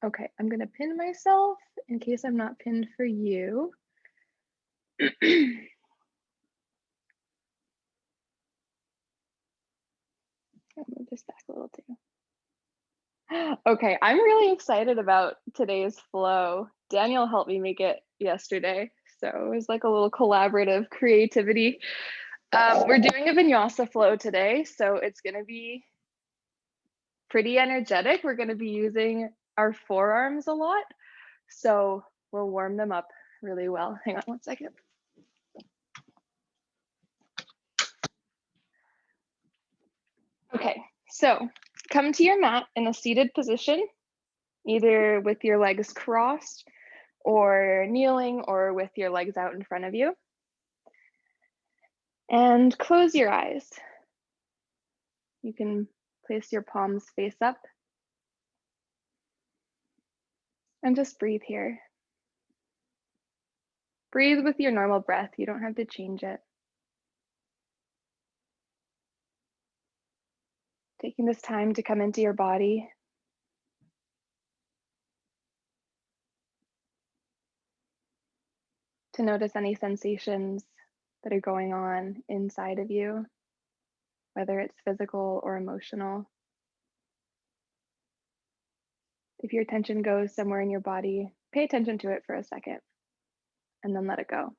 Okay, I'm gonna pin myself in case I'm not pinned for you. I'll move this back a little too. Okay, I'm really excited about today's flow. Daniel helped me make it yesterday, so it was like a little collaborative creativity. We're doing a vinyasa flow today, so it's gonna be pretty energetic. We're gonna be using our forearms a lot, so we'll warm them up really well. Hang on one second. Okay, so come to your mat in a seated position, either with your legs crossed or kneeling or with your legs out in front of you. And close your eyes. You can place your palms face up and just breathe here. Breathe with your normal breath. You don't have to change it. Taking this time to come into your body. To notice any sensations that are going on inside of you, whether it's physical or emotional. If your attention goes somewhere in your body, pay attention to it for a second and then let it go.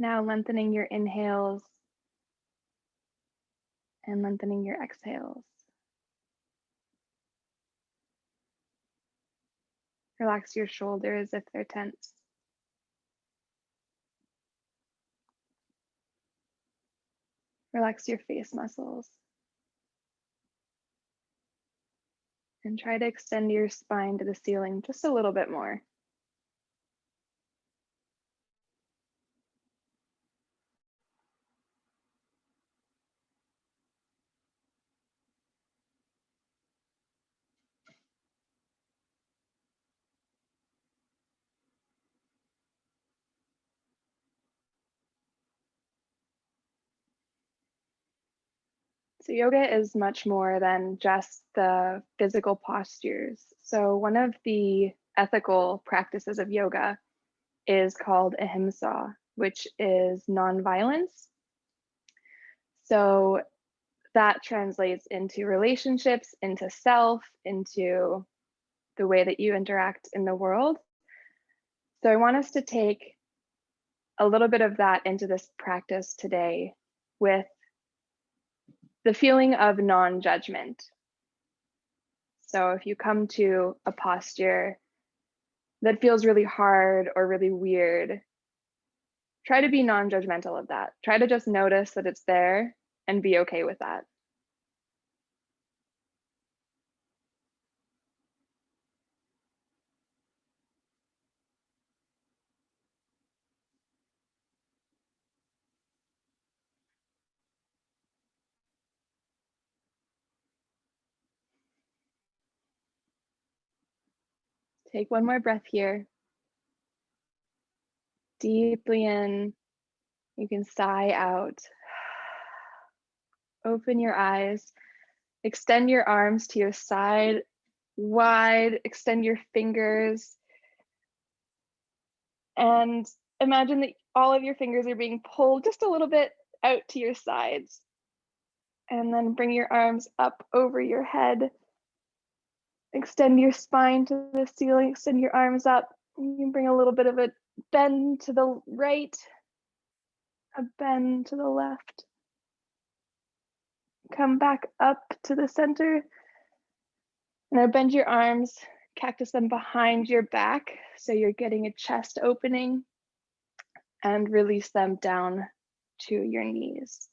Now lengthening your inhales and lengthening your exhales. Relax your shoulders if they're tense. Relax your face muscles. And try to extend your spine to the ceiling just a little bit more. So yoga is much more than just the physical postures. So one of the ethical practices of yoga is called ahimsa, which is nonviolence. So that translates into relationships, into self, into the way that you interact in the world. So I want us to take a little bit of that into this practice today with the feeling of non-judgment. So if you come to a posture that feels really hard or really weird, try to be non-judgmental of that. Try to just notice that it's there and be okay with that. Take one more breath here. Deeply in. You can sigh out. Open your eyes. Extend your arms to your side wide. Extend your fingers. And imagine that all of your fingers are being pulled just a little bit out to your sides. And then bring your arms up over your head. Extend your spine to the ceiling. Extend your arms up. You can bring a little bit of a bend to the right, a bend to the left. Come back up to the center. Now bend your arms, cactus them behind your back so you're getting a chest opening, and release them down to your knees.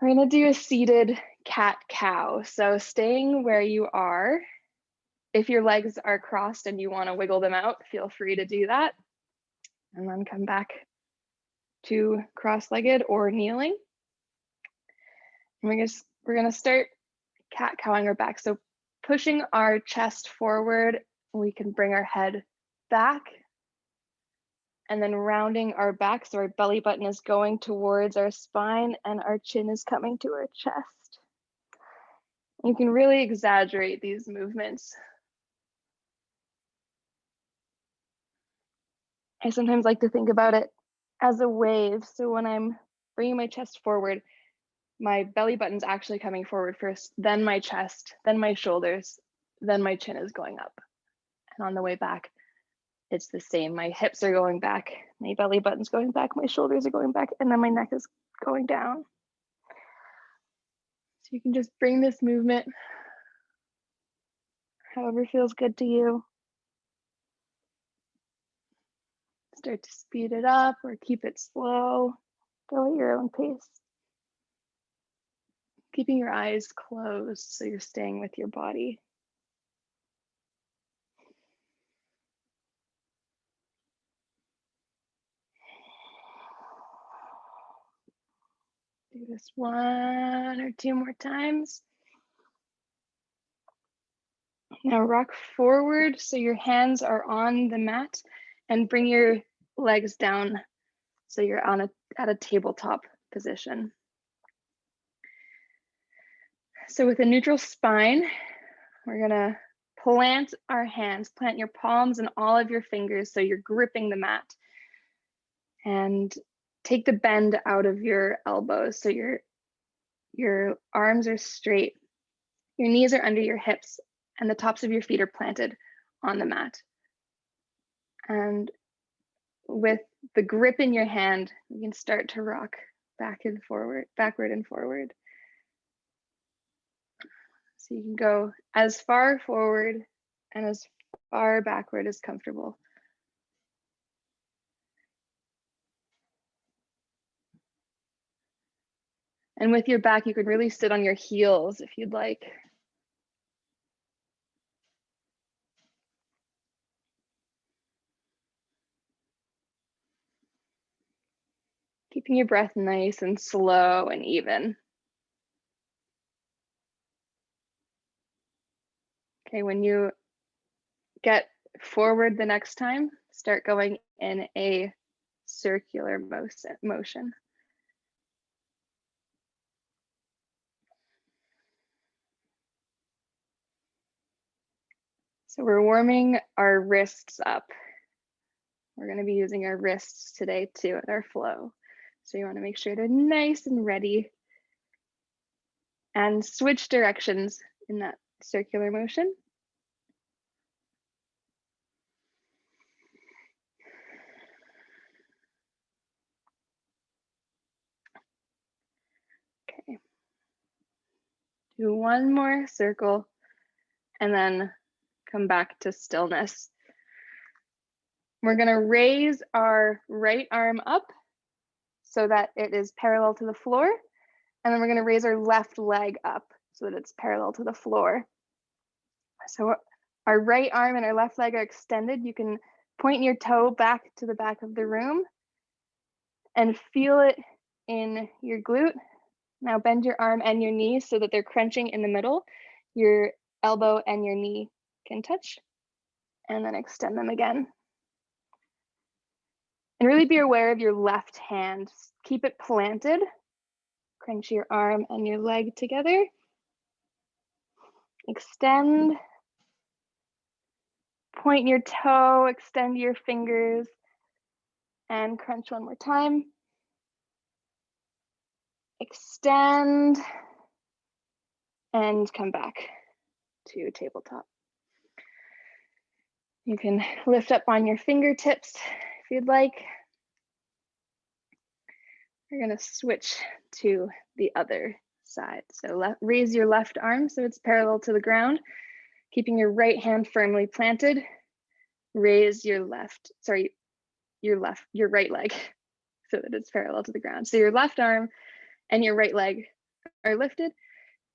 We're gonna do a seated cat-cow. So staying where you are. If your legs are crossed and you wanna wiggle them out, feel free to do that. And then come back to cross-legged or kneeling. And we're gonna start cat-cowing our back. So pushing our chest forward, we can bring our head back and then rounding our back so our belly button is going towards our spine and our chin is coming to our chest. You can really exaggerate these movements. I sometimes like to think about it as a wave. So when I'm bringing my chest forward, my belly button's actually coming forward first, then my chest, then my shoulders, then my chin is going up. And on the way back, it's the same. My hips are going back, my belly button's going back, my shoulders are going back, and then my neck is going down. So you can just bring this movement however feels good to you. Start to speed it up or keep it slow. Go at your own pace. Keeping your eyes closed so you're staying with your body. Do this 1 or 2 more times. Now rock forward so your hands are on the mat and bring your legs down so you're at a tabletop position. So with a neutral spine, we're gonna plant our hands, plant your palms and all of your fingers so you're gripping the mat. And take the bend out of your elbows so your arms are straight, your knees are under your hips, and the tops of your feet are planted on the mat. And with the grip in your hand, you can start to rock back and forward, backward and forward. So you can go as far forward and as far backward as comfortable. And with your back, you could really sit on your heels if you'd like. Keeping your breath nice and slow and even. Okay, when you get forward the next time, start going in a circular motion. So we're warming our wrists up. We're going to be using our wrists today too at our flow. So you want to make sure they're nice and ready and switch directions in that circular motion. Okay. Do one more circle and then come back to stillness. We're going to raise our right arm up so that it is parallel to the floor. And then we're going to raise our left leg up so that it's parallel to the floor. So our right arm and our left leg are extended. You can point your toe back to the back of the room and feel it in your glute. Now bend your arm and your knee so that they're crunching in the middle. Your elbow and your knee can touch, and then extend them again. And really be aware of your left hand. Keep it planted. Crunch your arm and your leg together. Extend. Point your toe, extend your fingers, and crunch one more time. Extend, and come back to tabletop. You can lift up on your fingertips if you'd like. We're gonna switch to the other side. So raise your left arm so it's parallel to the ground, keeping your right hand firmly planted. Raise your your right leg so that it's parallel to the ground. So your left arm and your right leg are lifted.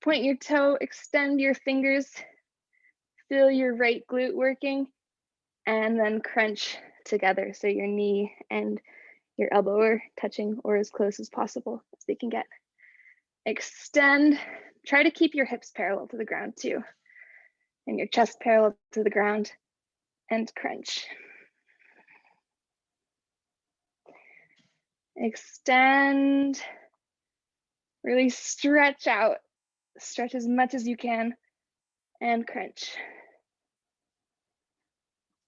Point your toe, extend your fingers, feel your right glute working, and then crunch together so your knee and your elbow are touching or as close as possible as they can get. Extend, try to keep your hips parallel to the ground too. and your chest parallel to the ground, and crunch. Extend, really stretch out. Stretch as much as you can, and crunch.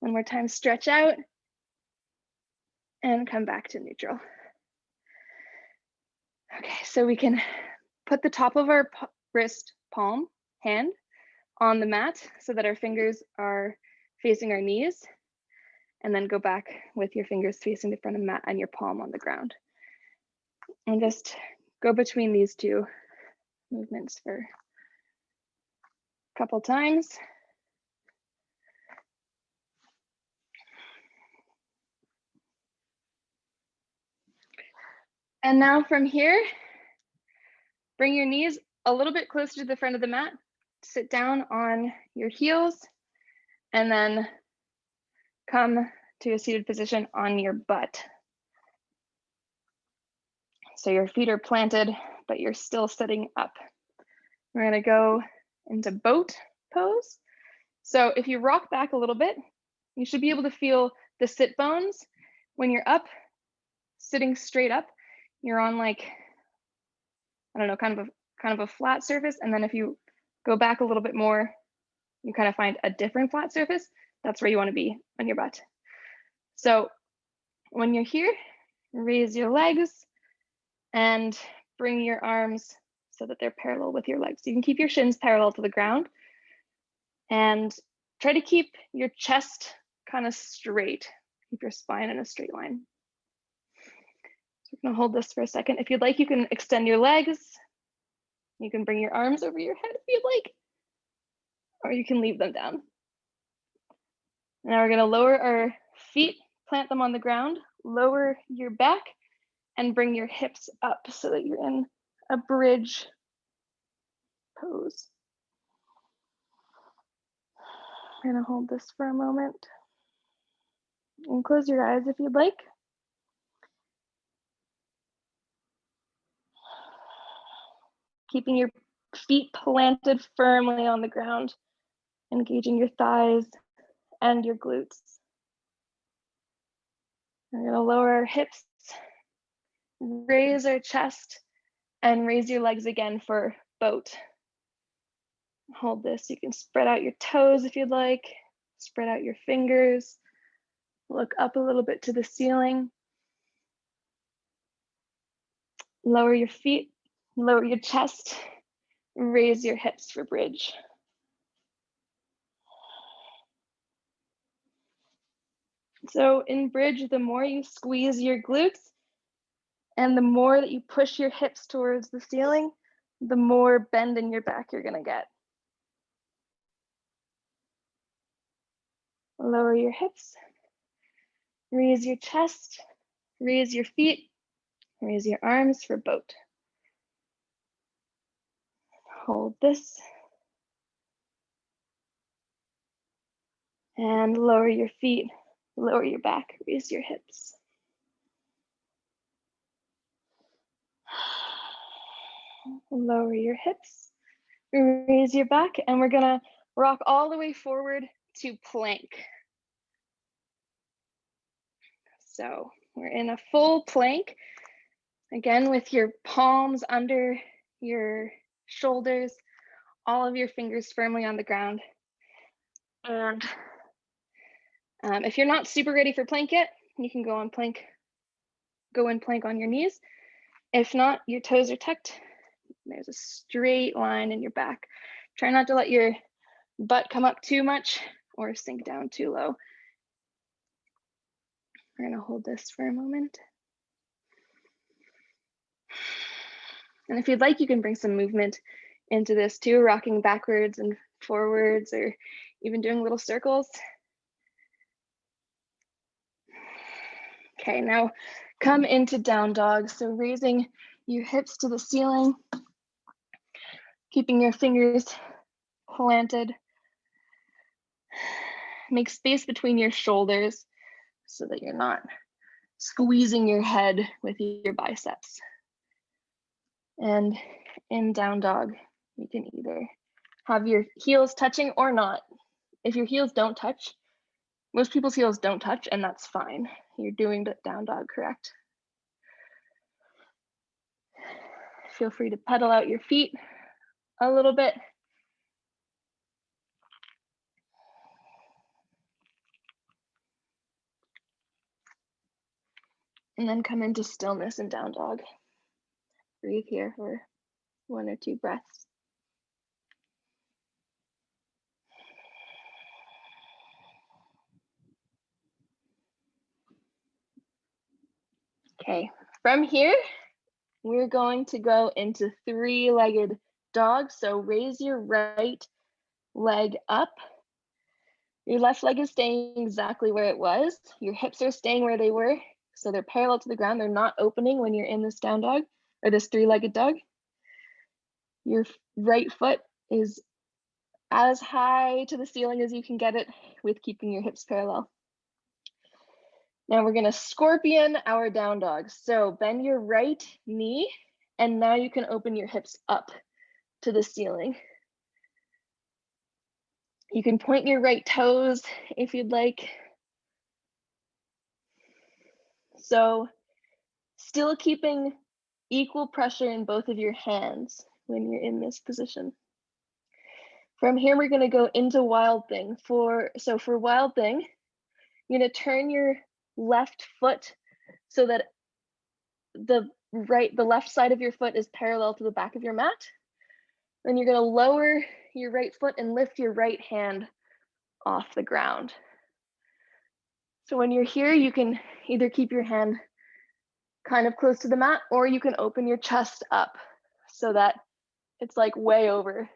One more time, stretch out, and come back to neutral. Okay, so we can put the top of our wrist, palm, hand on the mat so that our fingers are facing our knees, and then go back with your fingers facing the front of the mat and your palm on the ground. And just go between these two movements for a couple times. And now from here, bring your knees a little bit closer to the front of the mat. Sit down on your heels, and then come to a seated position on your butt. So your feet are planted, but you're still sitting up. We're gonna go into boat pose. So if you rock back a little bit, you should be able to feel the sit bones. When you're up, sitting straight up, you're on like, I don't know, kind of a flat surface. And then if you go back a little bit more, you kind of find a different flat surface. That's where you want to be on your butt. So when you're here, raise your legs and bring your arms so that they're parallel with your legs. You can keep your shins parallel to the ground and try to keep your chest kind of straight. Keep your spine in a straight line. So we're gonna hold this for a second. If you'd like, you can extend your legs. You can bring your arms over your head if you'd like, or you can leave them down. Now we're gonna lower our feet, plant them on the ground, lower your back, and bring your hips up so that you're in a bridge pose. I'm gonna hold this for a moment. And close your eyes if you'd like. Keeping your feet planted firmly on the ground, engaging your thighs and your glutes. We're gonna lower our hips, raise our chest, and raise your legs again for boat. Hold this. You can spread out your toes if you'd like, spread out your fingers, look up a little bit to the ceiling. Lower your feet, lower your chest, raise your hips for bridge. So in bridge, the more you squeeze your glutes and the more that you push your hips towards the ceiling, the more bend in your back you're gonna get. Lower your hips, raise your chest, raise your feet, raise your arms for boat. Hold this. And lower your feet, lower your back, raise your hips. Lower your hips, raise your back, and we're gonna rock all the way forward to plank. So we're in a full plank, again with your palms under your shoulders, all of your fingers firmly on the ground. And if you're not super ready for plank yet, you can go in plank on your knees. If not, your toes are tucked. There's a straight line in your back. Try not to let your butt come up too much or sink down too low. We're gonna hold this for a moment. And if you'd like, you can bring some movement into this too, rocking backwards and forwards, or even doing little circles. Okay, now come into down dog. So raising your hips to the ceiling, keeping your fingers planted. Make space between your shoulders so that you're not squeezing your head with your biceps. And in down dog, you can either Have your heels touching or not. If your heels don't touch, most people's heels don't touch, and that's fine. You're doing the down dog correct. Feel free to pedal out your feet a little bit. And then come into stillness and down dog. Breathe here for 1 or 2 breaths. Okay, from here, we're going to go into 3-legged dog. So raise your right leg up. Your left leg is staying exactly where it was. Your hips are staying where they were. So they're parallel to the ground. They're not opening when you're in this down dog or this 3-legged dog. Your right foot is as high to the ceiling as you can get it with keeping your hips parallel. Now we're gonna scorpion our down dog. So bend your right knee, and now you can open your hips up to the ceiling. You can point your right toes if you'd like. So still keeping equal pressure in both of your hands when you're in this position. From here, we're gonna go into wild thing. For wild thing, you're gonna turn your left foot so that the left side of your foot is parallel to the back of your mat. Then you're gonna lower your right foot and lift your right hand off the ground. So when you're here, you can either keep your hand kind of close to the mat, or you can open your chest up so that it's like way over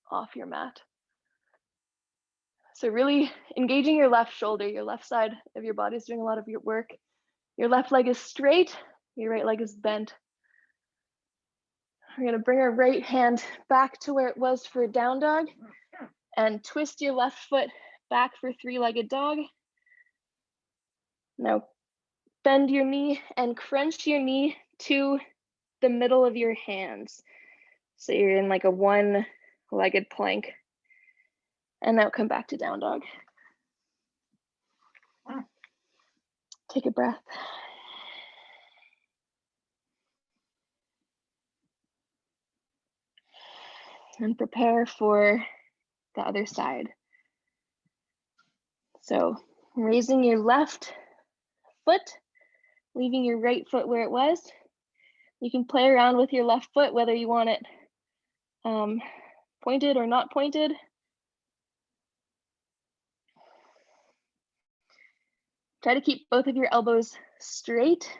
off your mat. So really engaging your left shoulder, your left side of your body is doing a lot of your work. Your left leg is straight, your right leg is bent. We're gonna bring our right hand back to where it was for down dog and twist your left foot back for 3-legged dog. Now bend your knee and crunch your knee to the middle of your hands. So you're in like a 1-legged plank. And now come back to down dog. Take a breath. And prepare for the other side. So raising your left foot, leaving your right foot where it was. You can play around with your left foot, whether you want it pointed or not pointed. Try to keep both of your elbows straight.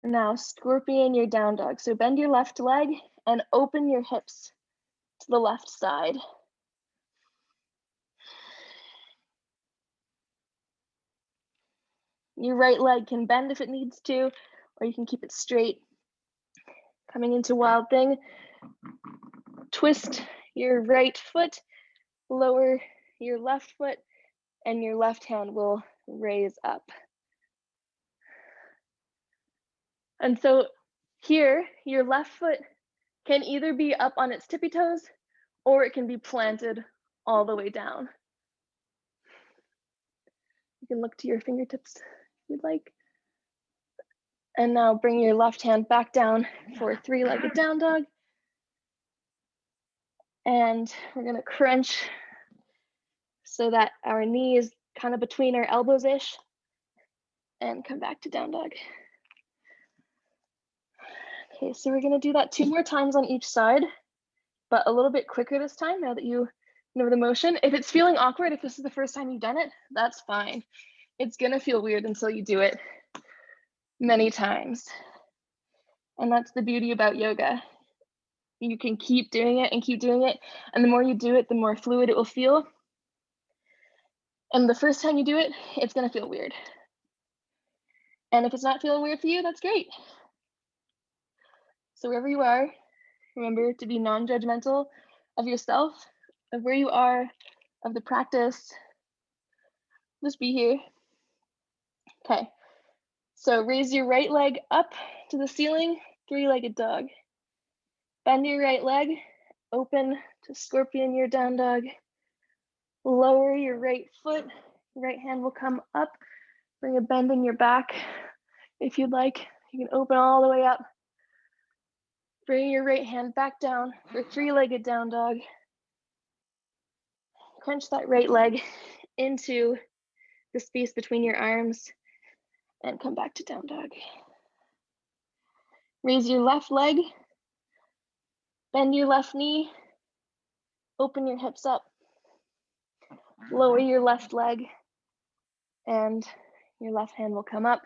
Now scorpion your down dog. So bend your left leg and open your hips to the left side. Your right leg can bend if it needs to, or you can keep it straight. Coming into wild thing, twist your right foot, lower your left foot, and your left hand will raise up. And so here, your left foot can either be up on its tippy toes, or it can be planted all the way down. You can look to your fingertips if you'd like. And now bring your left hand back down for a 3-legged down dog. And we're gonna crunch so that our knee is kind of between our elbows-ish, and come back to down dog. Okay, so we're gonna do that 2 more times on each side, but a little bit quicker this time now that you know the motion. If it's feeling awkward, if this is the first time you've done it, that's fine. It's gonna feel weird until you do it many times. And that's the beauty about yoga. You can keep doing it and keep doing it. And the more you do it, the more fluid it will feel. And the first time you do it, it's gonna feel weird. And if it's not feeling weird for you, that's great. So wherever you are, remember to be non-judgmental of yourself, of where you are, of the practice. Just be here. Okay, so raise your right leg up to the ceiling, 3-legged dog. Bend your right leg, open to scorpion your down dog. Lower your right foot, right hand will come up. Bring a bend in your back. If you'd like, you can open all the way up. Bring your right hand back down for three-legged down dog. Crunch that right leg into the space between your arms and come back to down dog. Raise your left leg, bend your left knee, open your hips up, lower your left leg, and your left hand will come up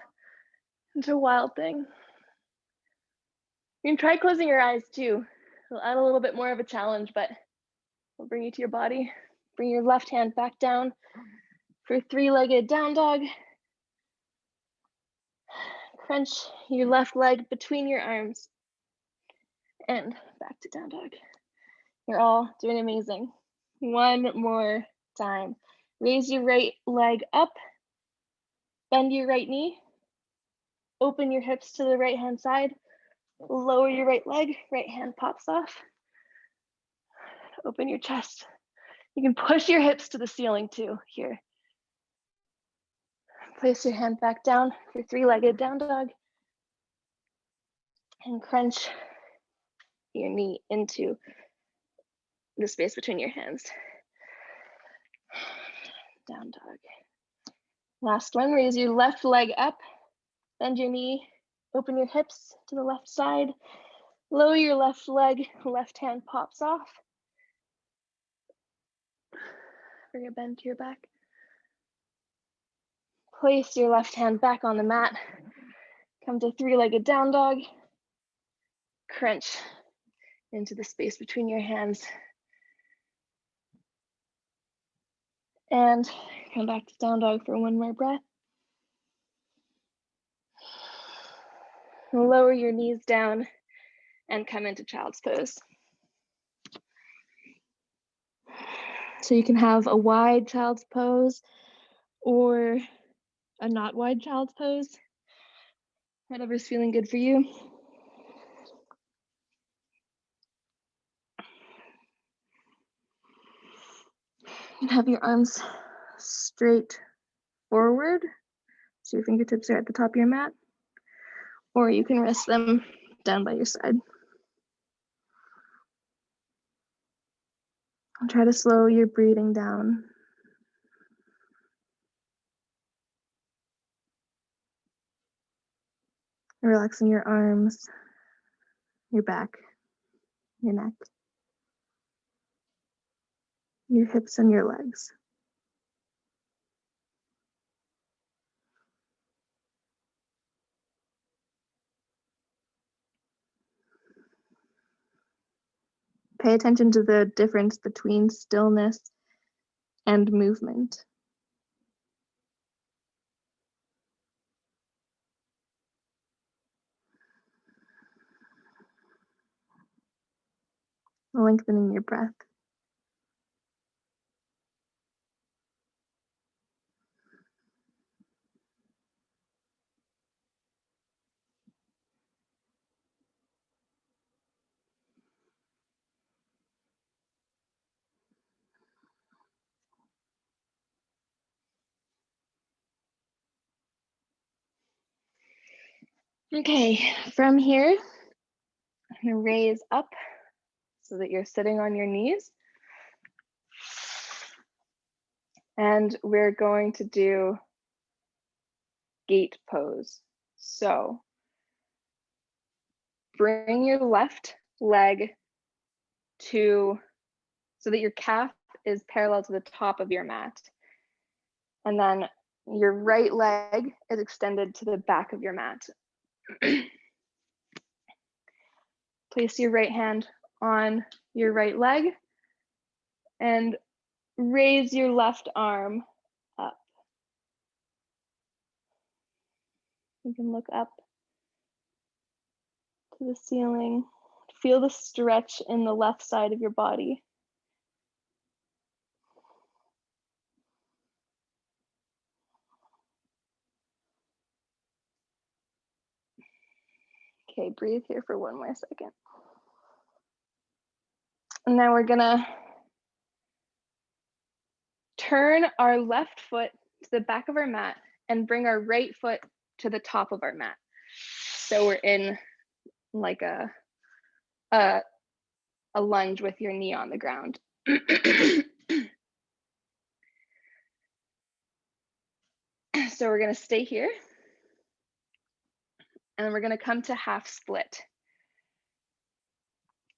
into Wild Thing. You can try closing your eyes too. It'll add a little bit more of a challenge, but it'll bring you to your body. Bring your left hand back down for three-legged down dog. Crunch your left leg between your arms and back to down dog. You're all doing amazing. One more time. Raise your right leg up, bend your right knee, open your hips to the right hand side, lower your right leg, right hand pops off. Open your chest. You can push your hips to the ceiling too here. Place your hand back down for three-legged down dog and crunch your knee into the space between your hands. Down dog. Last one, raise your left leg up, bend your knee, open your hips to the left side, lower your left leg, left hand pops off. Bring a bend to your back. Place your left hand back on the mat. Come to three-legged down dog. Crunch into the space between your hands. And come back to down dog for one more breath. Lower your knees down and come into child's pose. So you can have a wide child's pose or a not wide child's pose, whatever's feeling good for you. You can have your arms straight forward, so your fingertips are at the top of your mat, or you can rest them down by your side. And try to slow your breathing down. Relaxing your arms, your back, your neck, your hips and your legs. Pay attention to the difference between stillness and movement. Lengthening your breath. Okay, from here, I'm gonna raise up so that you're sitting on your knees. And we're going to do gate pose. So bring your left leg so that your calf is parallel to the top of your mat. And then your right leg is extended to the back of your mat. Place your right hand on your right leg and raise your left arm up. You can look up to the ceiling. Feel the stretch in the left side of your body. Okay, breathe here for one more second. And now we're gonna turn our left foot to the back of our mat and bring our right foot to the top of our mat. So we're in like a lunge with your knee on the ground. So we're gonna stay here. And we're gonna come to half split.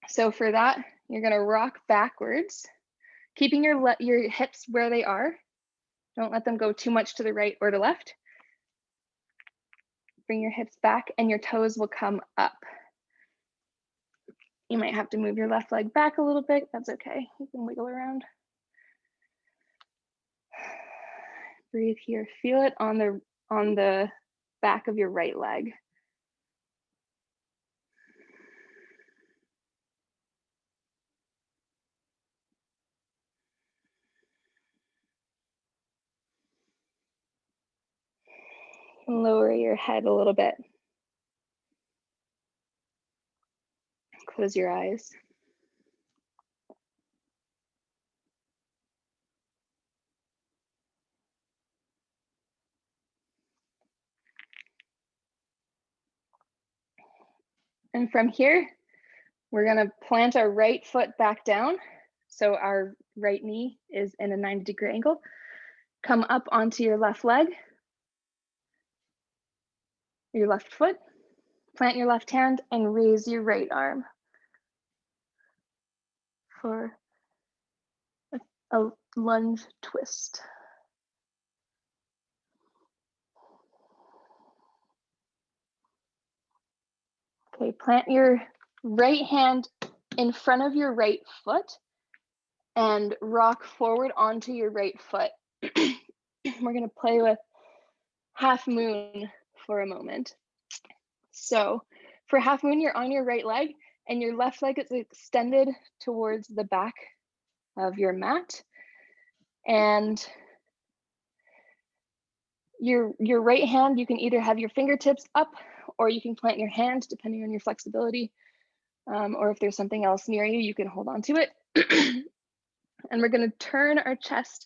So for that, you're gonna rock backwards, keeping your hips where they are. Don't let them go too much to the right or the left. Bring your hips back and your toes will come up. You might have to move your left leg back a little bit. That's okay. You can wiggle around. Breathe here. Feel it on the back of your right leg. Lower your head a little bit. Close your eyes. And from here, we're gonna plant our right foot back down. So our right knee is in a 90-degree angle. Come up onto your left leg, your left foot, plant your left hand and raise your right arm for a lunge twist. Okay, plant your right hand in front of your right foot and rock forward onto your right foot. We're gonna play with half moon for a moment. So for half moon, you're on your right leg and your left leg is extended towards the back of your mat. And your right hand, you can either have your fingertips up or you can plant your hand depending on your flexibility. Or if there's something else near you, you can hold on to it. And we're gonna turn our chest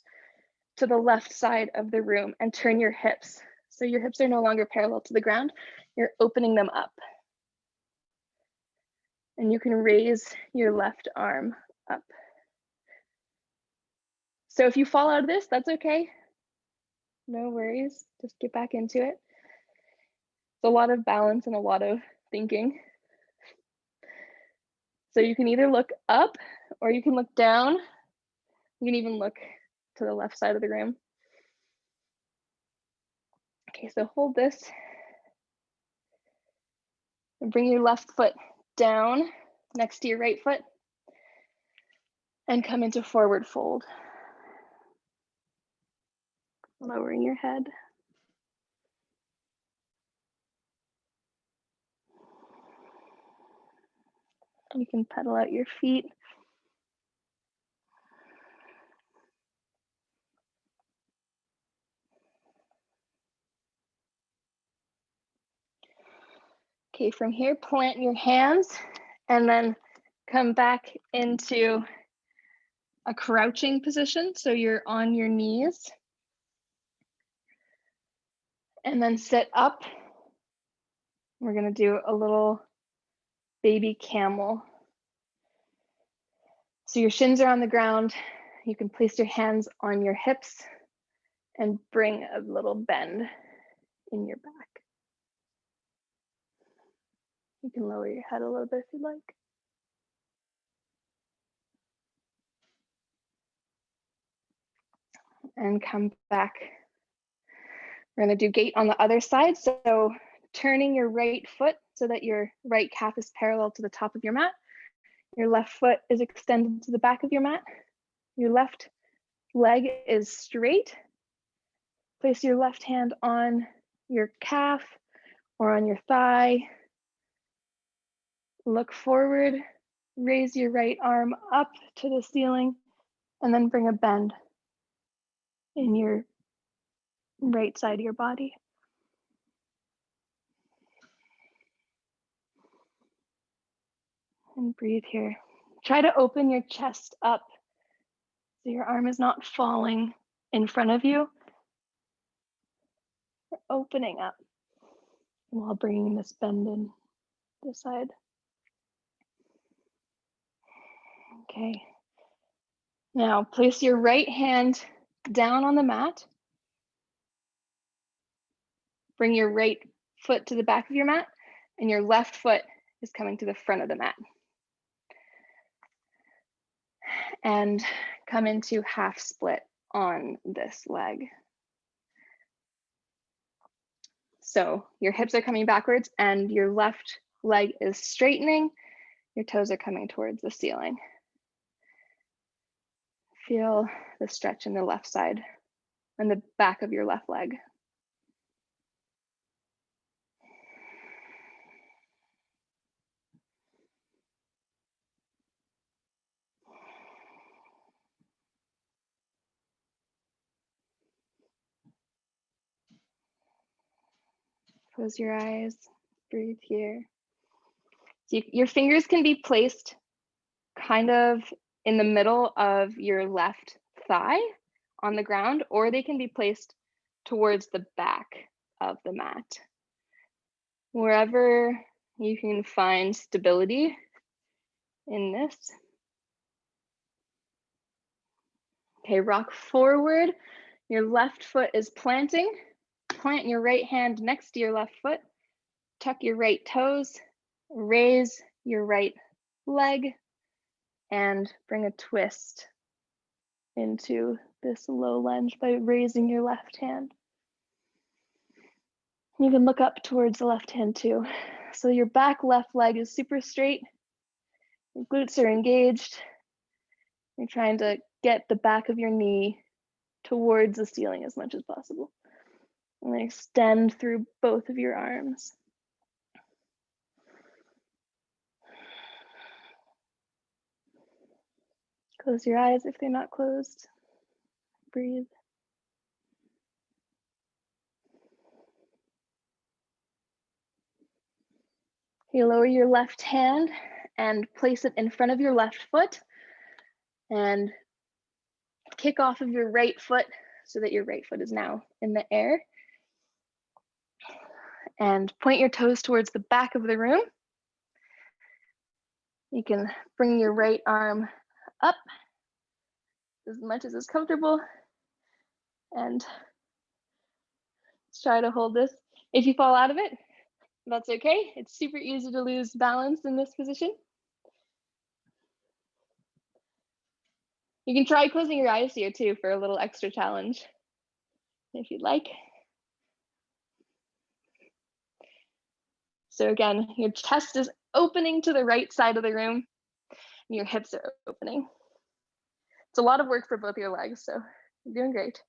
to the left side of the room and turn your hips. So your hips are no longer parallel to the ground, you're opening them up. And you can raise your left arm up. So if you fall out of this, that's okay. No worries, just get back into it. It's a lot of balance and a lot of thinking. So you can either look up or you can look down. You can even look to the left side of the room. Okay, so hold this. And bring your left foot down next to your right foot and come into forward fold. Lowering your head. You can pedal out your feet. Okay, from here, plant your hands and then come back into a crouching position. So you're on your knees. And then sit up. We're gonna do a little baby camel. So your shins are on the ground. You can place your hands on your hips and bring a little bend in your back. You can lower your head a little bit if you'd like. And come back. We're gonna do gate on the other side. So turning your right foot so that your right calf is parallel to the top of your mat. Your left foot is extended to the back of your mat. Your left leg is straight. Place your left hand on your calf or on your thigh. Look forward, raise your right arm up to the ceiling, and then bring a bend in your right side of your body. And breathe here. Try to open your chest up so your arm is not falling in front of you. You're opening up while bringing this bend in this side. Okay. Now place your right hand down on the mat. Bring your right foot to the back of your mat, and your left foot is coming to the front of the mat. And come into half split on this leg. So your hips are coming backwards and your left leg is straightening. Your toes are coming towards the ceiling. Feel the stretch in the left side and the back of your left leg. Close your eyes, breathe here. So your fingers can be placed kind of in the middle of your left thigh on the ground, or they can be placed towards the back of the mat. Wherever you can find stability in this. Okay, rock forward. Your left foot is planting. Plant your right hand next to your left foot. Tuck your right toes. Raise your right leg and bring a twist into this low lunge by raising your left hand. You can look up towards the left hand too. So your back left leg is super straight. Your glutes are engaged. You're trying to get the back of your knee towards the ceiling as much as possible. And then extend through both of your arms. Close your eyes if they're not closed. Breathe. You lower your left hand and place it in front of your left foot and kick off of your right foot so that your right foot is now in the air. And point your toes towards the back of the room. You can bring your right arm up as much as is comfortable and try to hold this. If you fall out of it, that's okay. It's super easy to lose balance in this position. You can try closing your eyes here too for a little extra challenge if you'd like. So again, your chest is opening to the right side of the room and your hips are opening. It's a lot of work for both your legs, so you're doing great.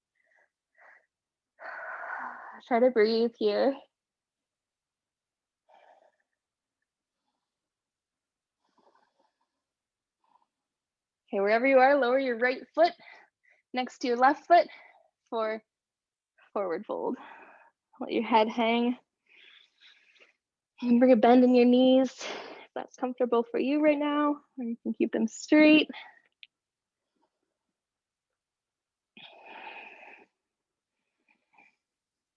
Try to breathe here. Okay, wherever you are, lower your right foot next to your left foot for forward fold. Let your head hang. And bring a bend in your knees if that's comfortable for you right now, or you can keep them straight.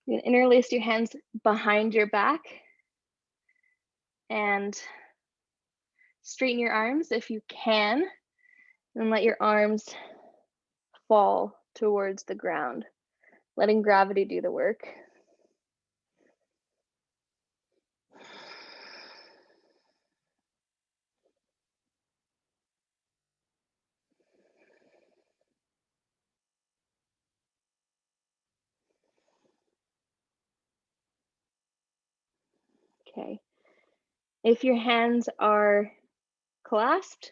You can interlace your hands behind your back and straighten your arms if you can, and let your arms fall towards the ground, letting gravity do the work. Okay. If your hands are clasped,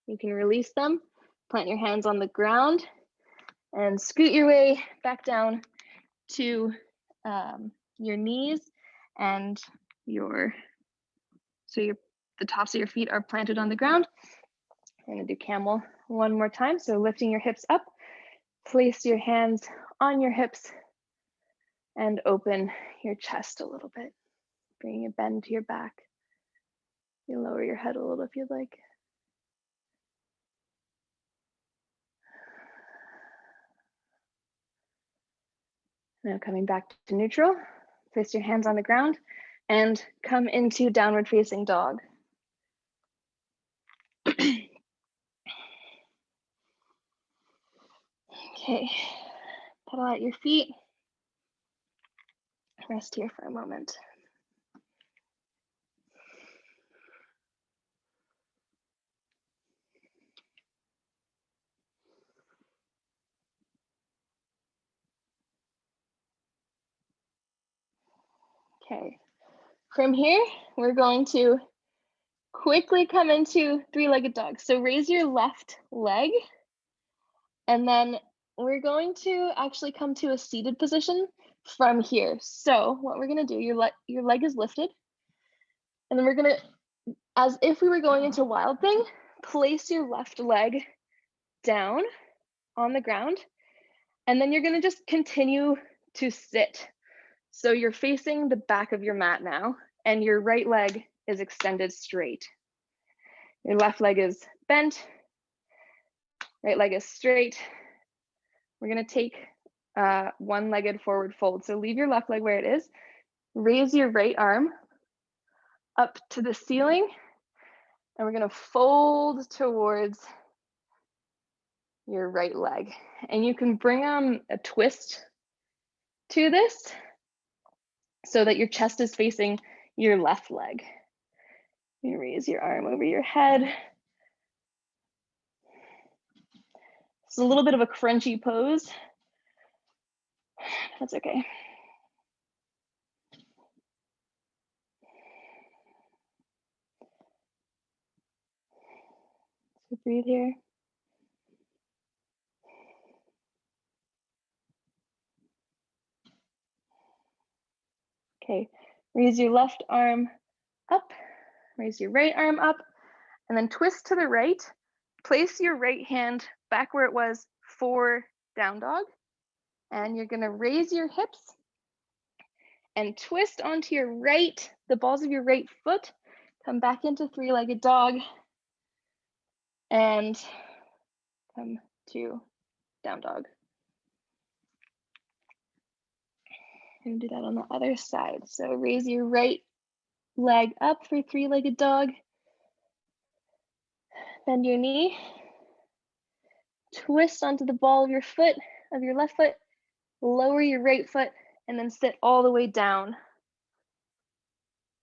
you can release them. Plant your hands on the ground and scoot your way back down to your knees, and the tops of your feet are planted on the ground. I'm gonna do camel one more time. So lifting your hips up, place your hands on your hips and open your chest a little bit. Bring a bend to your back. You lower your head a little if you'd like. Now coming back to neutral, place your hands on the ground and come into downward facing dog. Okay, pedal at your feet. Rest here for a moment. Okay, from here, we're going to quickly come into three-legged dog. So raise your left leg, and then we're going to actually come to a seated position from here. So what we're gonna do, your leg is lifted, and then we're gonna, as if we were going into wild thing, place your left leg down on the ground, and then you're gonna just continue to sit. So you're facing the back of your mat now, and your right leg is extended straight. Your left leg is bent, right leg is straight. We're gonna take one-legged forward fold. So leave your left leg where it is. Raise your right arm up to the ceiling, and we're gonna fold towards your right leg. And you can bring on a twist to this so that your chest is facing your left leg. You raise your arm over your head. It's a little bit of a crunchy pose. That's okay. So breathe here. Okay, raise your left arm up, raise your right arm up, and then twist to the right. Place your right hand back where it was for down dog, and you're gonna raise your hips and twist onto your right, the balls of your right foot, come back into three-legged dog, and come to down dog. And do that on the other side. So raise your right leg up for three-legged dog. Bend your knee. Twist onto the ball of your foot, of your left foot. Lower your right foot, and then sit all the way down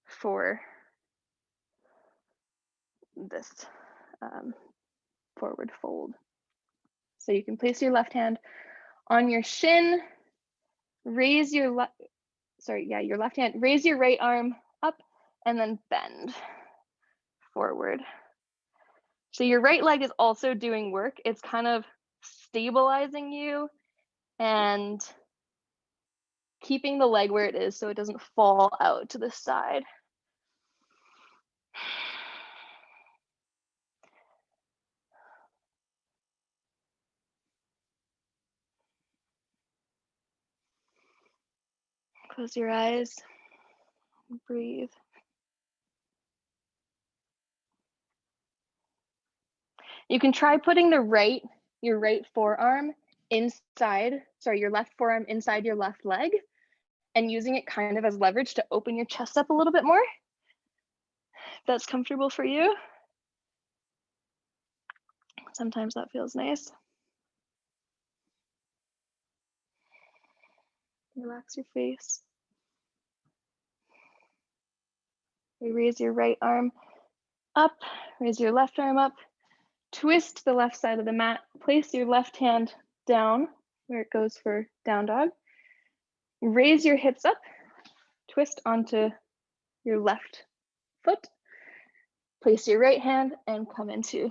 for this forward fold. So you can place your left hand on your shin, raise your your left hand, raise your right arm up, and then bend forward. So your right leg is also doing work. It's kind of stabilizing you and keeping the leg where it is so it doesn't fall out to the side. Close your eyes, breathe. You can try putting your right forearm inside, your left forearm inside your left leg and using it kind of as leverage to open your chest up a little bit more. If that's comfortable for you. Sometimes that feels nice. Relax your face. You raise your right arm up, raise your left arm up, twist the left side of the mat, place your left hand down where it goes for down dog. Raise your hips up, twist onto your left foot, place your right hand and come into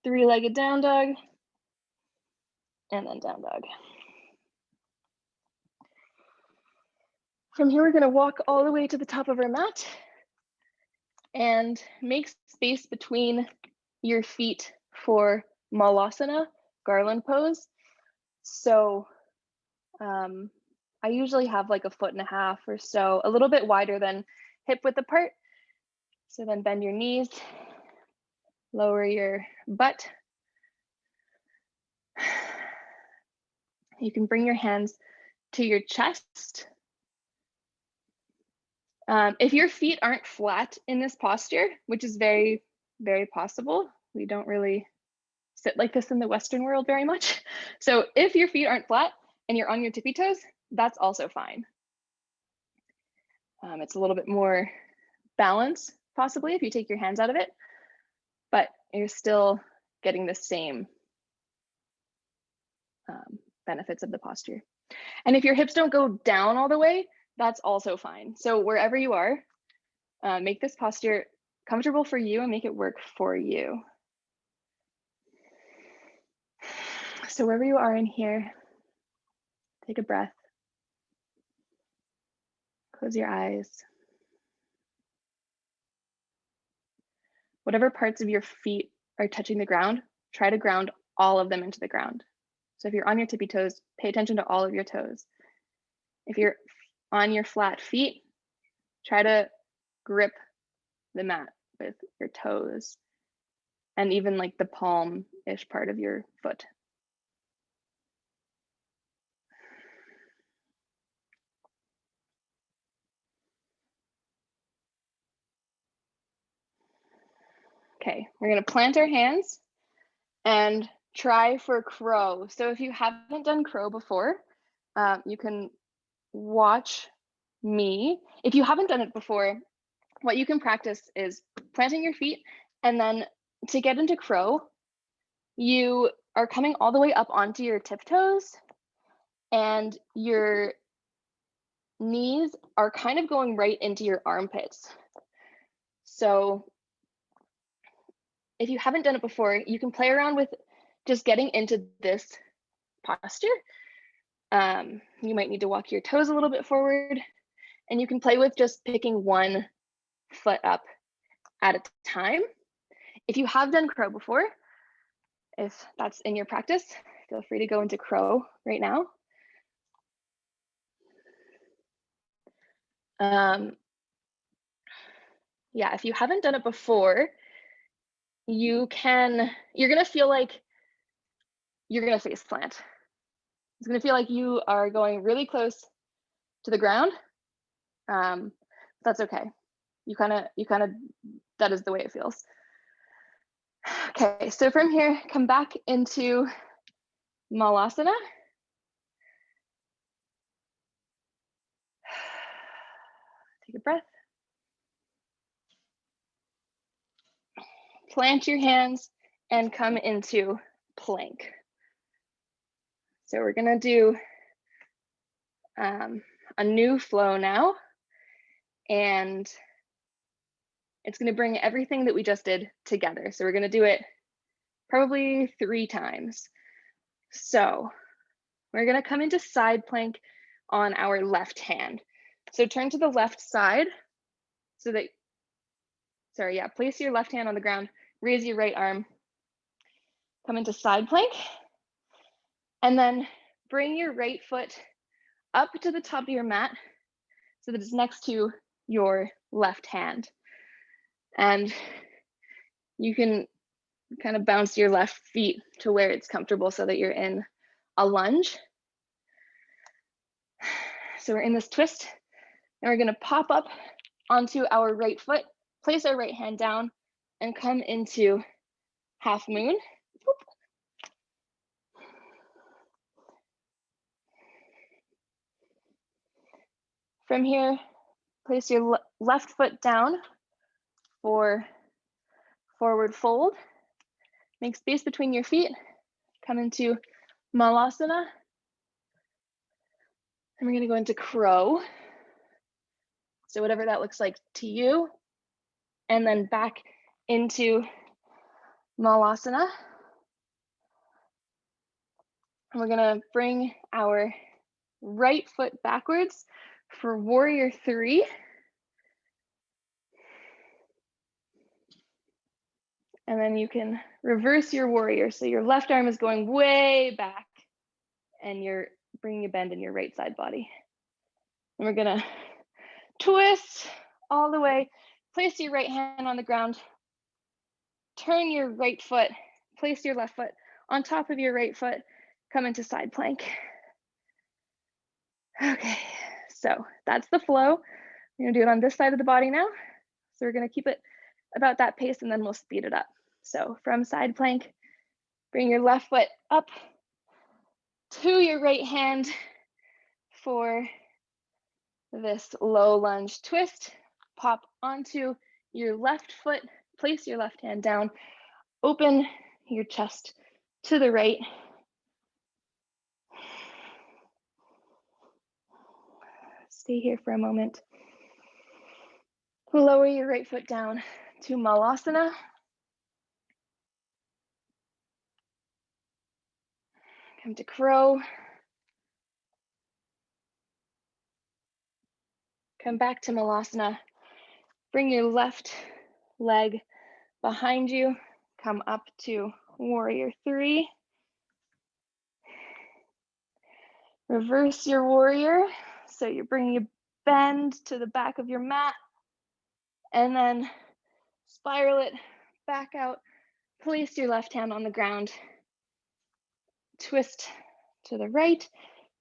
three-legged down dog, and then down dog. From here, we're gonna walk all the way to the top of our mat and make space between your feet for Malasana, garland pose. So I usually have like 1.5 feet or so, a little bit wider than hip width apart. So then bend your knees, lower your butt. You can bring your hands to your chest. If your feet aren't flat in this posture, which is very, very possible, we don't really sit like this in the Western world very much. So if your feet aren't flat and you're on your tippy toes, that's also fine. It's a little bit more balance, possibly, if you take your hands out of it, but you're still getting the same benefits of the posture. And if your hips don't go down all the way, that's also fine. So wherever you are, make this posture comfortable for you and make it work for you. So wherever you are in here, take a breath. Close your eyes. Whatever parts of your feet are touching the ground, try to ground all of them into the ground. So if you're on your tippy toes, pay attention to all of your toes. If you're on your flat feet, try to grip the mat with your toes and even like the palm-ish part of your foot. Okay, we're gonna plant our hands and try for crow. So if you haven't done crow before, you can watch me. If you haven't done it before, what you can practice is planting your feet, and then to get into crow, you are coming all the way up onto your tiptoes, and your knees are kind of going right into your armpits. So if you haven't done it before, you can play around with just getting into this posture. You might need to walk your toes a little bit forward, and you can play with just picking one foot up at a time. If you have done crow before, if that's in your practice, feel free to go into crow right now. Yeah, if you haven't done it before, you're gonna feel like you're gonna face plant. It's gonna feel like you are going really close to the ground. That's okay. You kind of, that is the way it feels. Okay, so from here, come back into Malasana. Take a breath. Plant your hands and come into plank. So we're gonna do a new flow now, and it's gonna bring everything that we just did together. So we're gonna do it probably 3 times. So we're gonna come into side plank on our left hand. So turn to the left side so that, place your left hand on the ground, raise your right arm, come into side plank, and then bring your right foot up to the top of your mat so that it's next to your left hand. And you can kind of bounce your left feet to where it's comfortable so that you're in a lunge. So we're in this twist, and we're gonna pop up onto our right foot, place our right hand down, and come into half moon. From here, place your left foot down for forward fold. Make space between your feet, come into Malasana. And we're gonna go into crow. So whatever that looks like to you, and then back into Malasana. And we're gonna bring our right foot backwards for warrior 3. And then you can reverse your warrior. So your left arm is going way back, and you're bringing a bend in your right side body. And we're gonna twist all the way. Place your right hand on the ground. Turn your right foot. Place your left foot on top of your right foot. Come into side plank. Okay, so that's the flow. We're gonna do it on this side of the body now. So we're gonna keep it about that pace and then we'll speed it up. So from side plank, bring your left foot up to your right hand for this low lunge twist. Pop onto your left foot, place your left hand down, open your chest to the right. Stay here for a moment. Lower your right foot down to Malasana. Come to crow. Come back to Malasana. Bring your left leg behind you. Come up to warrior three. Reverse your warrior. So you're bringing a bend to the back of your mat and then spiral it back out. Place your left hand on the ground. Twist to the right.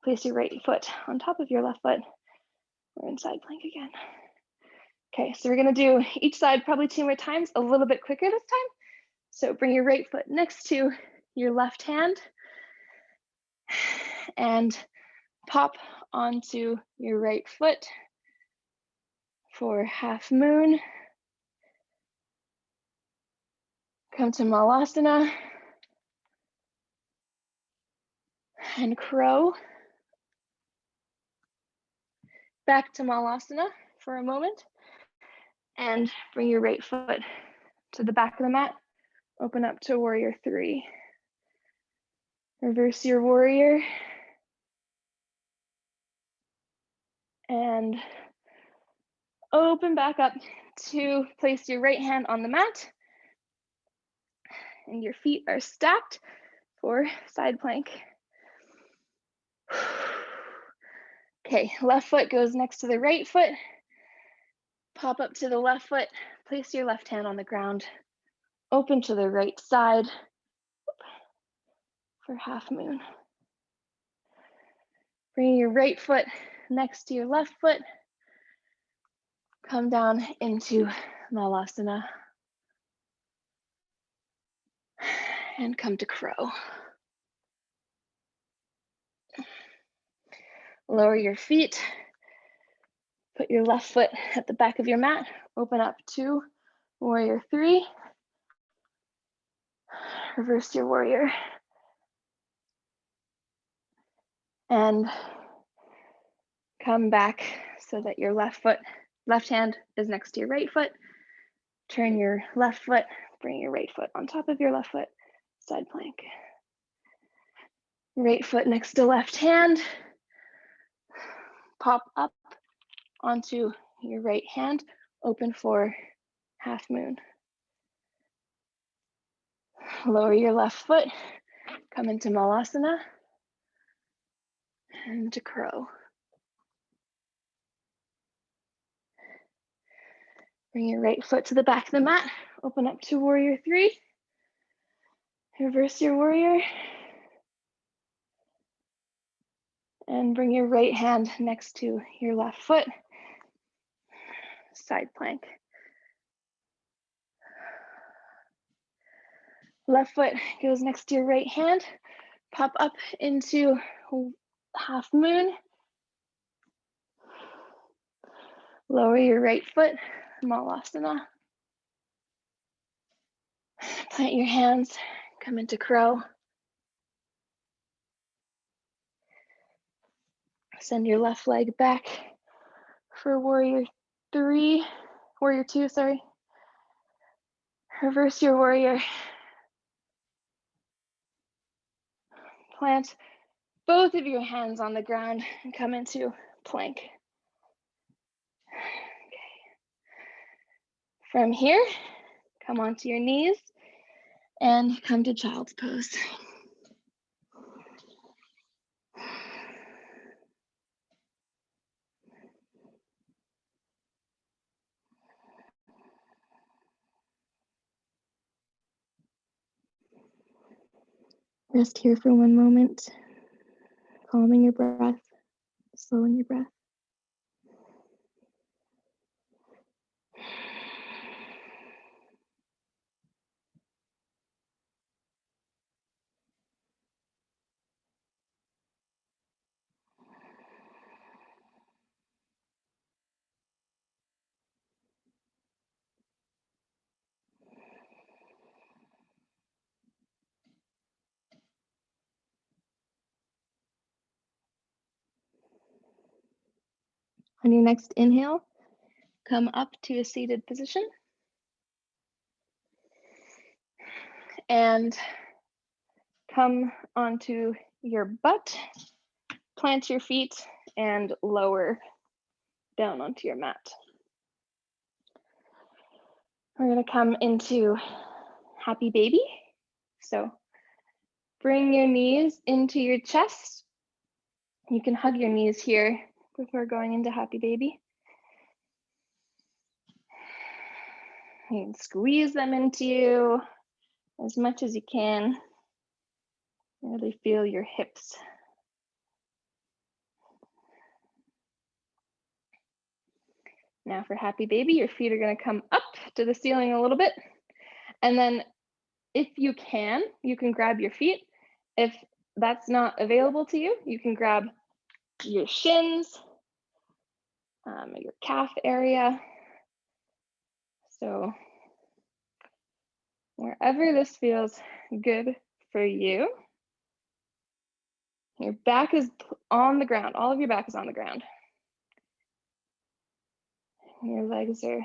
Place your right foot on top of your left foot. We're in side plank again. Okay, so we're gonna do each side probably 2 more times, a little bit quicker this time. So bring your right foot next to your left hand and pop onto your right foot for half moon. Come to Malasana and crow. Back to Malasana for a moment and bring your right foot to the back of the mat. Open up to warrior three. Reverse your warrior and open back up to place your right hand on the mat and your feet are stacked for side plank. Okay, left foot goes next to the right foot. Pop up to the left foot, place your left hand on the ground, open to the right side for half moon. Bring your right foot next to your left foot. Come down into Malasana and come to crow. Lower your feet. Put your left foot at the back of your mat. Open up to warrior three. Reverse your warrior. And come back so that your left hand is next to your right foot. Turn your left foot, bring your right foot on top of your left foot, side plank. Right foot next to left hand. Pop up onto your right hand, open for half moon. Lower your left foot, come into Malasana and to crow. Bring your right foot to the back of the mat, open up to warrior three. Reverse your warrior. And bring your right hand next to your left foot, side plank. Left foot goes next to your right hand, pop up into half moon. Lower your right foot, Malasana. Plant your hands, come into crow. Send your left leg back for warrior two, sorry. Reverse your warrior. Plant both of your hands on the ground and come into plank. Okay. From here, come onto your knees and come to child's pose. Rest here for one moment, calming your breath, Slowing your breath. On your next inhale, come up to a seated position. And come onto your butt, plant your feet, and lower down onto your mat. We're going to come into happy baby. So bring your knees into your chest. You can hug your knees here before going into happy baby. You can squeeze them into you as much as you can. Really feel your hips. Now for happy baby, your feet are going to come up to the ceiling a little bit. And then if you can grab your feet. If that's not available to you, you can grab your shins, your calf area. So wherever this feels good for you, your back is on the ground. All of your back is on the ground. Your legs are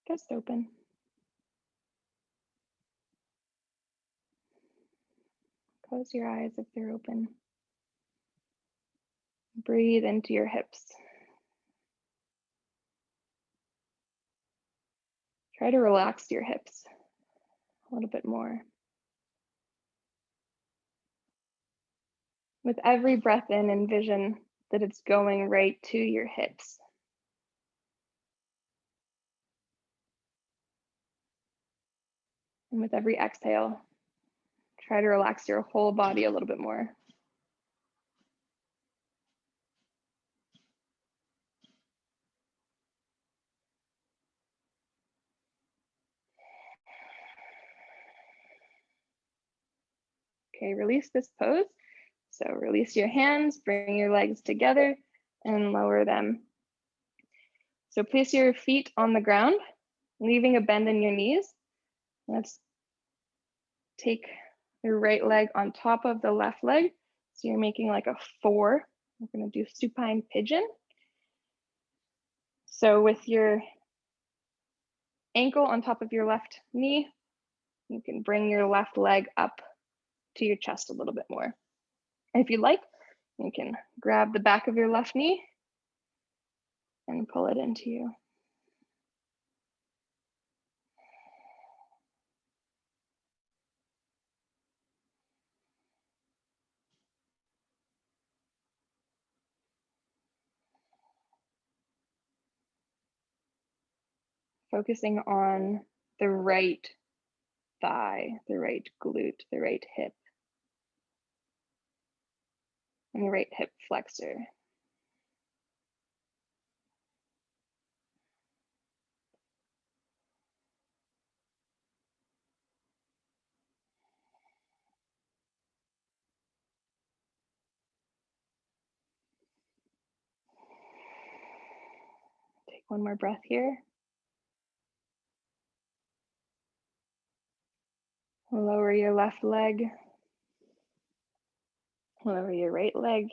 just open. Close your eyes if they're open. Breathe into your hips. Try to relax your hips a little bit more. With every breath in, envision that it's going right to your hips. And with every exhale, try to relax your whole body a little bit more. Okay, release this pose. So release your hands, bring your legs together and lower them. So place your feet on the ground, leaving a bend in your knees. Let's take your right leg on top of the left leg. So you're making like a 4. We're gonna do supine pigeon. So with your ankle on top of your left knee, you can bring your left leg up to your chest a little bit more. If you like, you can grab the back of your left knee and pull it into you. Focusing on the right thigh, the right glute, the right hip, and the right hip flexor. Take one more breath here. Lower your left leg. Lower your right leg.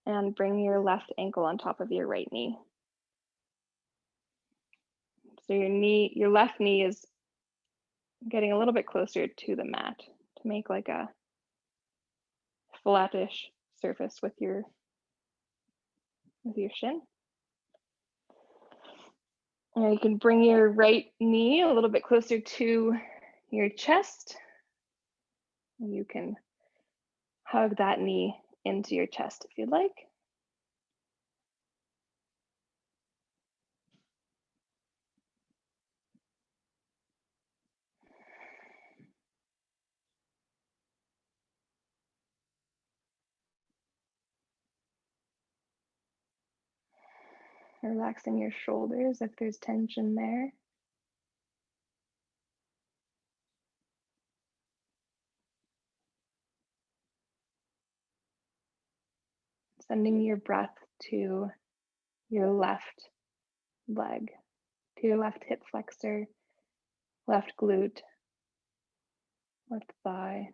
And bring your left ankle on top of your right knee. So your left knee is getting a little bit closer to the mat to make like a flattish surface with your shin. And you can bring your right knee a little bit closer to your chest. You can hug that knee into your chest if you'd like. Relaxing your shoulders if there's tension there. Sending your breath to your left leg, to your left hip flexor, left glute, left thigh.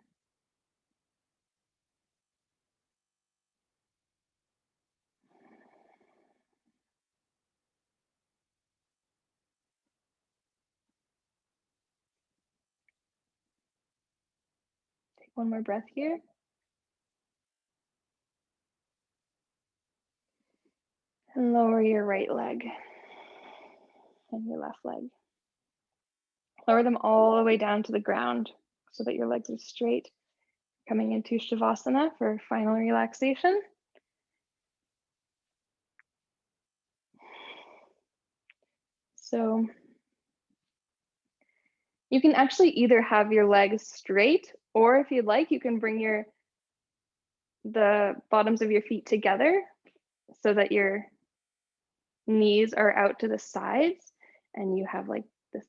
Take one more breath here. And lower your right leg and your left leg. Lower them all the way down to the ground so that your legs are straight. Coming into Shavasana for final relaxation. So you can actually either have your legs straight, or if you'd like, you can bring the bottoms of your feet together so that your knees are out to the sides and you have like this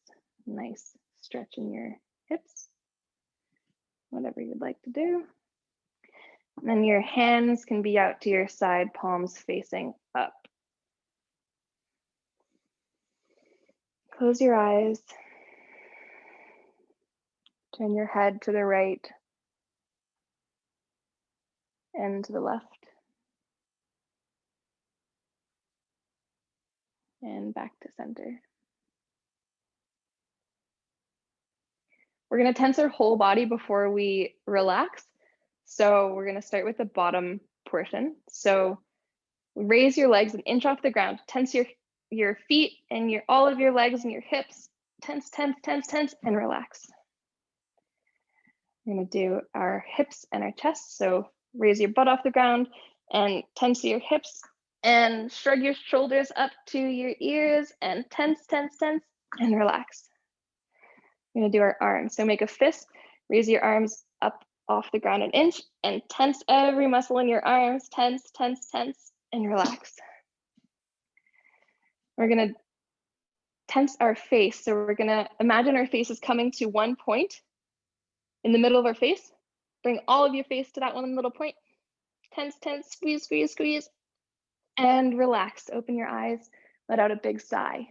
nice stretch in your hips, whatever you'd like to do. And then your hands can be out to your side, palms facing up. Close your eyes. Turn your head to the right and to the left. And back to center. We're going to tense our whole body before we relax. So we're going to start with the bottom portion. So raise your legs an inch off the ground. Tense your feet and all of your legs and your hips. Tense, tense, tense, tense, and relax. We're going to do our hips and our chest. So raise your butt off the ground and tense your hips and shrug your shoulders up to your ears and tense, tense, tense, and relax. We're going to do our arms. So make a fist, raise your arms up off the ground an inch and tense every muscle in your arms. Tense, tense, tense, and relax. We're going to tense our face. So we're going to imagine our face is coming to one point in the middle of our face. Bring all of your face to that one little point. Tense, tense, squeeze, squeeze, squeeze, and relax. Open your eyes, let out a big sigh.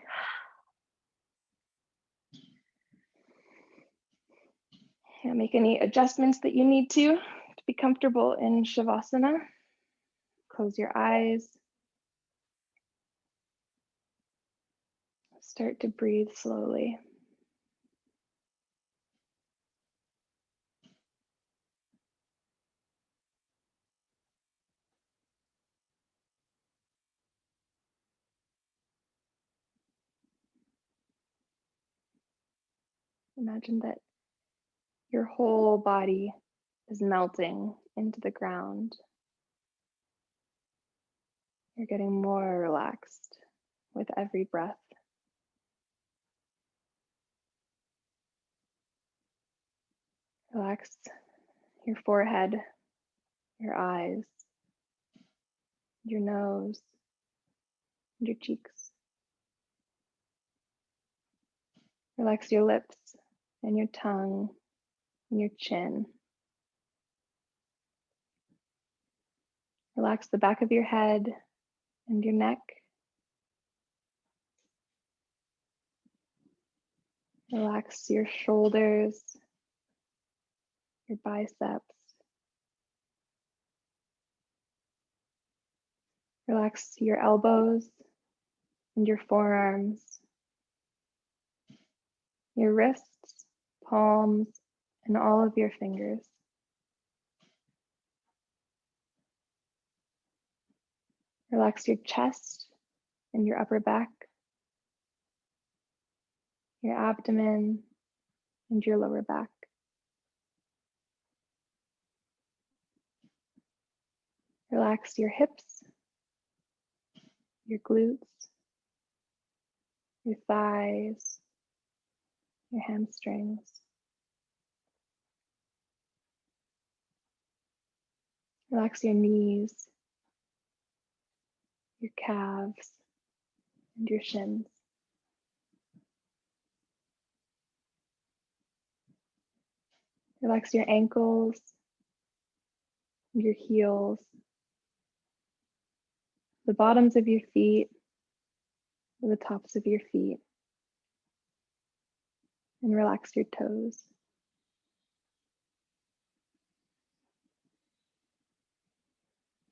And make any adjustments that you need to be comfortable in Shavasana. Close your eyes. Start to breathe slowly. Imagine that your whole body is melting into the ground. You're getting more relaxed with every breath. Relax your forehead, your eyes, your nose, and your cheeks. Relax your lips and your tongue and your chin. Relax the back of your head and your neck. Relax your shoulders, your biceps. Relax your elbows and your forearms, your wrists, palms, and all of your fingers. Relax your chest and your upper back, your abdomen, and your lower back. Relax your hips, your glutes, your thighs, your hamstrings. Relax your knees, your calves, and your shins. Relax your ankles, your heels, the bottoms of your feet, the tops of your feet, and relax your toes.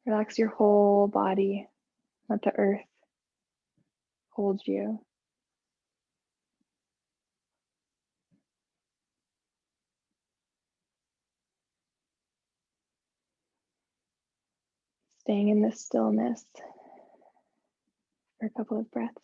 Relax your whole body. Let the earth hold you. Staying in this stillness for a couple of breaths.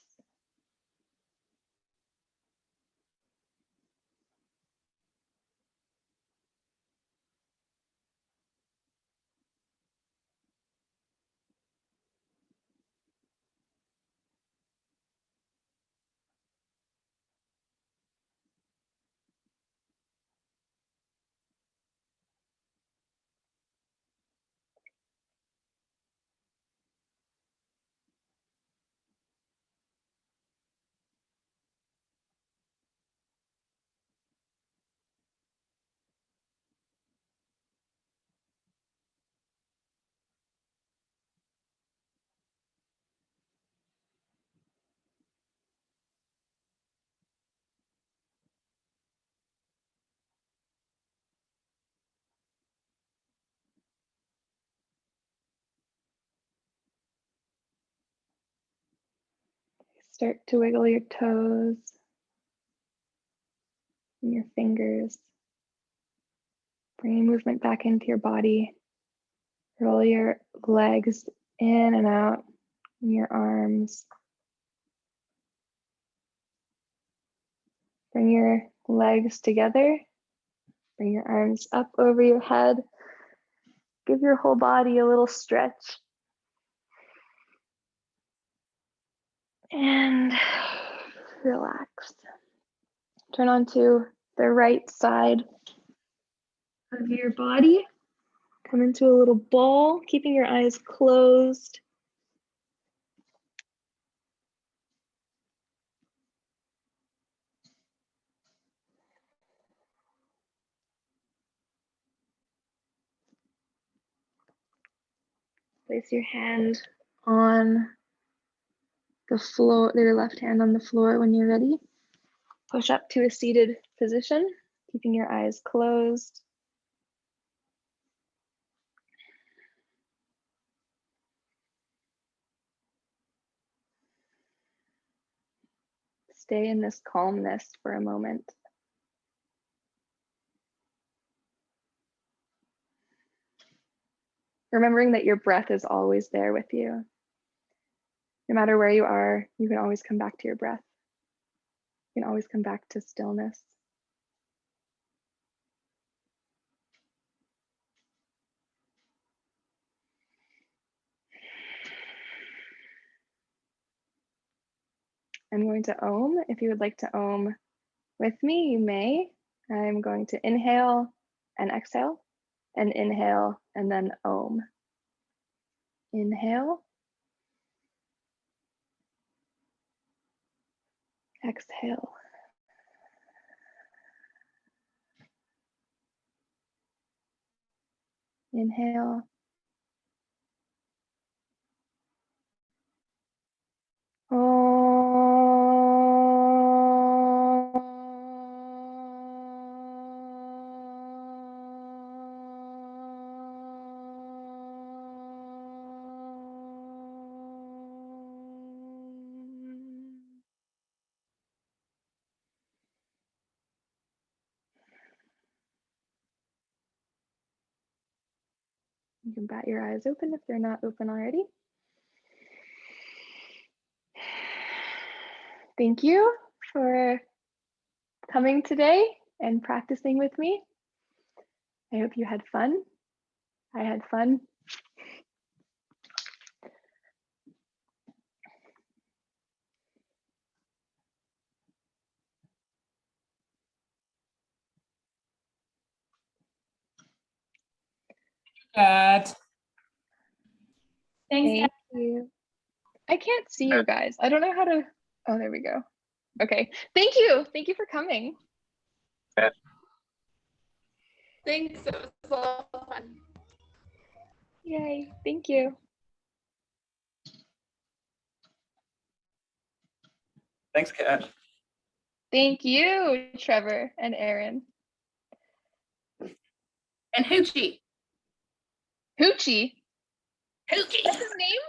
Start to wiggle your toes and your fingers. Bring movement back into your body. Roll your legs in and out, your arms. Bring your legs together. Bring your arms up over your head. Give your whole body a little stretch. And relax. Turn onto the right side of your body. Come into a little ball, keeping your eyes closed. Place your hand on the floor, your left hand on the floor when you're ready. Push up to a seated position, keeping your eyes closed. Stay in this calmness for a moment. Remembering that your breath is always there with you. No matter where you are, you can always come back to your breath. You can always come back to stillness. I'm going to Om. If you would like to Om with me, you may. I'm going to inhale and exhale, and inhale and then Om. Inhale. Exhale. Inhale. You can bat your eyes open if they're not open already. Thank you for coming today and practicing with me. I hope you had fun. I had fun. Good. Thanks, Thank you. I can't see you guys. I don't know how to. Oh, there we go. Okay. Thank you. Thank you for coming. Thanks. It was a lot of fun. Yay. Thank you. Thanks, Kat. Thank you, Trevor and Aaron. And Hoochie. Hoochie. Hoochie. That's his name?